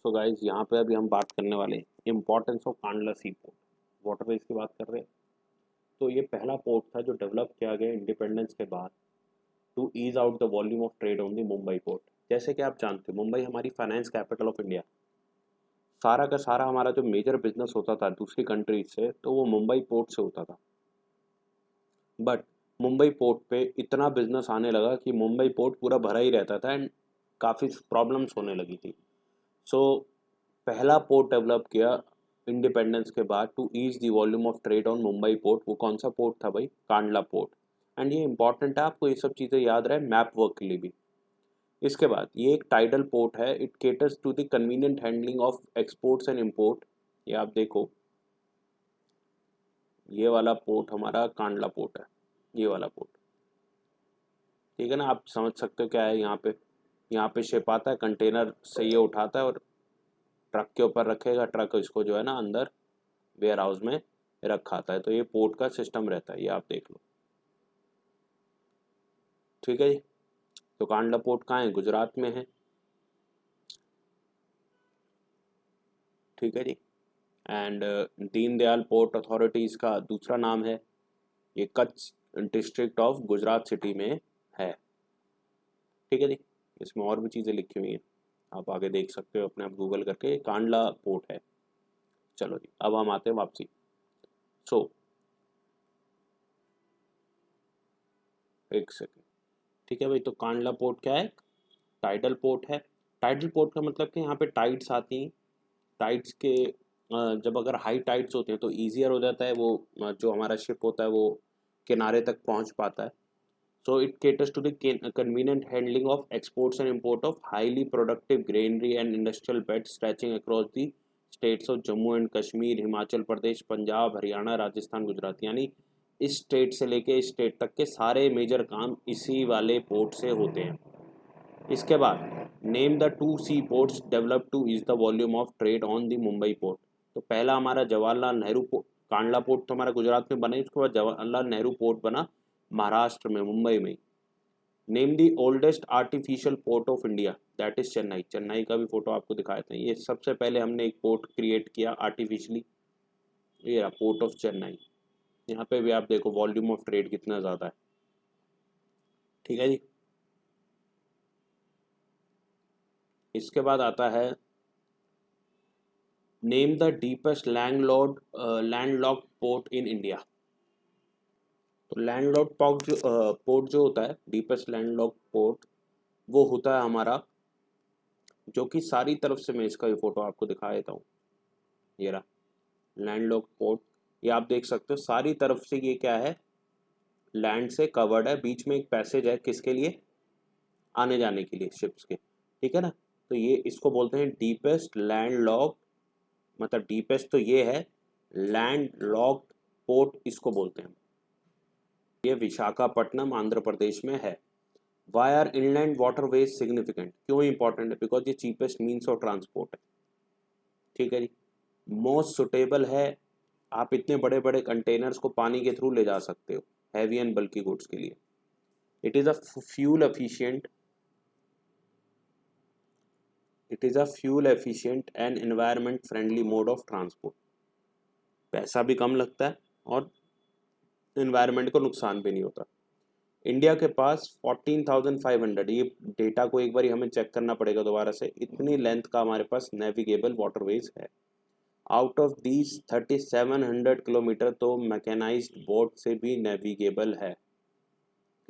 So guys यहाँ पे अभी हम बात करने वाले हैं importance of Kandla sea port. Waterways की बात कर रहे हैं। तो ये पहला पोर्ट था जो डेवलप किया गया इंडिपेंडेंस के बाद to ease out the volume of trade on the Mumbai port. जैसे कि आप जानते हो मुंबई हमारी फाइनेंस कैपिटल ऑफ इंडिया। सारा का सारा हमारा जो मेजर बिजनेस होता था दूसरी कंट्रीज से तो वो मुंबई पोर्ट से होता था। बट मुंबई पोर्ट पे इतना बिजनेस आने लगा कि मुंबई पोर्ट पूरा भरा ही रहता था एंड काफ़ी प्रॉब्लम्स होने लगी थी। सो पहला पोर्ट डेवलप किया इंडिपेंडेंस के बाद to ease the volume of trade on Mumbai port. वो कौन सा पोर्ट था भाई? कांडला पोर्ट। एंड ये इंपॉर्टेंट है, आपको ये सब चीज़ें याद रहे मैप वर्क के लिए भी। इसके बाद ये एक टाइडल पोर्ट है। It caters to the convenient handling of exports and import. ये आप देखो, ये वाला पोर्ट हमारा कांडला पोर्ट है, ये वाला पोर्ट। ठीक है ना, आप समझ सकते हो क्या है यहाँ पे। यहाँ पे शिप आता है, कंटेनर से ये उठाता है और ट्रक के ऊपर रखेगा, ट्रक इसको जो है ना अंदर वेयर हाउस में रखा आता है। तो ये पोर्ट का सिस्टम रहता है, ये आप देख लो। ठीक है जी। तो कांडला पोर्ट कहाँ है? गुजरात में है। ठीक है जी। एंड दीनदयाल पोर्ट अथॉरिटी इसका दूसरा नाम है। ये Kutch district of Gujarat city में है। ठीक है जी। इसमें और भी चीज़ें लिखी हुई हैं, आप आगे देख सकते हो अपने आप गूगल करके। कांडला पोर्ट है। चलो जी, अब हम आते हैं वापसी। सो एक सेकेंड। ठीक है भाई, तो कांडला पोर्ट क्या है? टाइडल पोर्ट है। टाइडल पोर्ट का मतलब कि यहाँ पे टाइड्स आती हैं। टाइड्स के जब अगर हाई टाइड्स होते हैं तो ईजियर हो जाता है, वो जो हमारा शिप होता है वो किनारे तक पहुँच पाता है। So it caters to the convenient handling of exports and import of highly productive granary and industrial beds stretching across the states of Jammu and Kashmir, Himachal Pradesh, Punjab, Haryana, Rajasthan, Gujarat. यानी इस स्टेट से लेके इस स्टेट तक के सारे मेजर काम इसी वाले पोर्ट से होते हैं। इसके बाद name the two sea ports develop to ease the volume of trade on the Mumbai port. तो पहला हमारा जवाहरलाल नेहरू पोर्ट। कांडला पोर्ट तो हमारा गुजरात में बना, उसके बाद जवाहरलाल नेहरू पोर्ट बना महाराष्ट्र में, मुंबई में। Name the oldest artificial port of India, that is Chennai. Chennai का भी फोटो आपको दिखाए थे। ये सबसे पहले हमने एक पोर्ट क्रिएट किया आर्टिफिशियली, ये पोर्ट ऑफ चेन्नई। यहाँ पे भी आप देखो वॉल्यूम ऑफ ट्रेड कितना ज़्यादा है। ठीक है जी। इसके बाद आता है name the deepest landlocked port in India. तो लैंडलॉक्ड पोर्ट जो होता है, डीपेस्ट लैंडलॉक्ड पोर्ट, वो होता है हमारा जो कि सारी तरफ से, मैं इसका भी फोटो आपको दिखा देता हूँ। ये रहा लैंडलॉक्ड पोर्ट। ये आप देख सकते हो सारी तरफ से ये क्या है, लैंड से कवर्ड है। बीच में एक पैसेज है, किसके लिए? आने जाने के लिए शिप्स के। ठीक है ना। तो ये इसको बोलते हैं डीपेस्ट लैंड लॉक्ड, मतलब डीपेस्ट तो ये है, लैंड लॉक्ड पोर्ट इसको बोलते हैं। ये विशाखापट्टनम आंध्र प्रदेश में है। Why are inland waterways significant? क्यों इंपॉर्टेंट है? बिकॉज ये चीपेस्ट मीन्स ऑफ ट्रांसपोर्ट है। ठीक है जी। मोस्ट सुटेबल है, आप इतने बड़े बड़े कंटेनर्स को पानी के थ्रू ले जा सकते हो हैवी एंड बल्की गुड्स के लिए। It is a fuel efficient, it is a fuel efficient and environment friendly mode of transport. पैसा भी कम लगता है और एनवायरनमेंट को नुकसान भी नहीं होता। इंडिया के पास 14,500, ये डेटा को एक बार हमें चेक करना पड़ेगा दोबारा से, इतनी लेंथ का हमारे पास नेविगेबल वाटरवेज है। आउट ऑफ दीज 3,700 किलोमीटर तो मैकेनाइज्ड बोट से भी नेविगेबल है।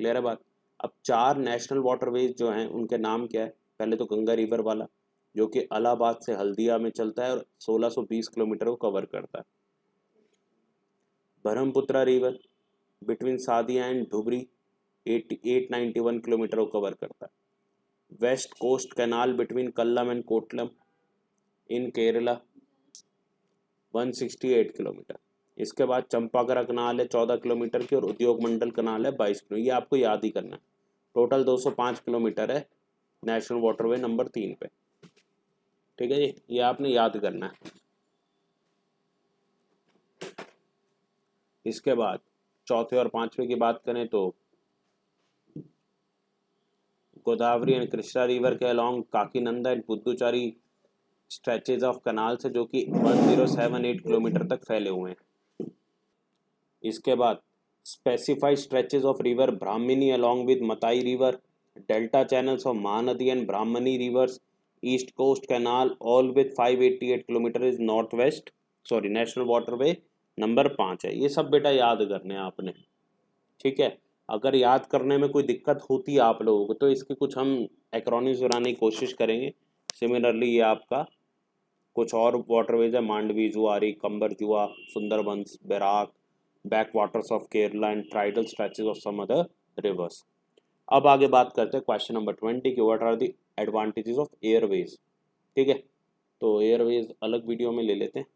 क्लियर है बात? अब 4 नेशनल वाटरवेज जो हैं उनके नाम क्या है? पहले तो गंगा रिवर वाला जो कि इलाहाबाद से हल्दिया में चलता है और 1620 किलोमीटर को कवर करता है। Brahmaputra river between Sadiya and Dhubri 891 kilometre को कवर करता है। West coast canal between Kollam and Kotalam in Kerala 168 kilometre. इसके बाद चंपाकरा कनाल है 14 किलोमीटर की और उद्योग मंडल कनाल है 22 किलोमीटर। ये आपको याद ही करना है। टोटल 205 किलोमीटर है नेशनल वाटरवे नंबर 3 पे। ठीक है जी, ये आपने याद करना है। इसके बाद चौथे और पांचवे की बात करें तो गोदावरी एंड कृष्णा रिवर के along Kakinada and Puducherry stretches of canals है जो कि 1078 किलोमीटर तक फैले हुए हैं। इसके बाद specified stretches of river Brahmani along with Matai river, delta channels of Mahanadi and Brahmani rivers, east coast canal all with 588 kilometre is north west national waterway number 5 है। ये सब बेटा याद करने हैं आपने, ठीक है। अगर याद करने में कोई दिक्कत होती है आप लोगों को तो इसके कुछ हम एक्रोनिम्स बनाने की कोशिश करेंगे। सिमिलरली ये आपका कुछ और वाटरवेज है, Mandvi, Zuari, Cumbarjua, Sundarbans, Barak, back waters of Kerala and tidal stretches of some other rivers. अब आगे बात करते हैं क्वेश्चन नंबर 20 की, what are the advantages of airways. ठीक है, तो एयरवेज अलग वीडियो में ले लेते हैं।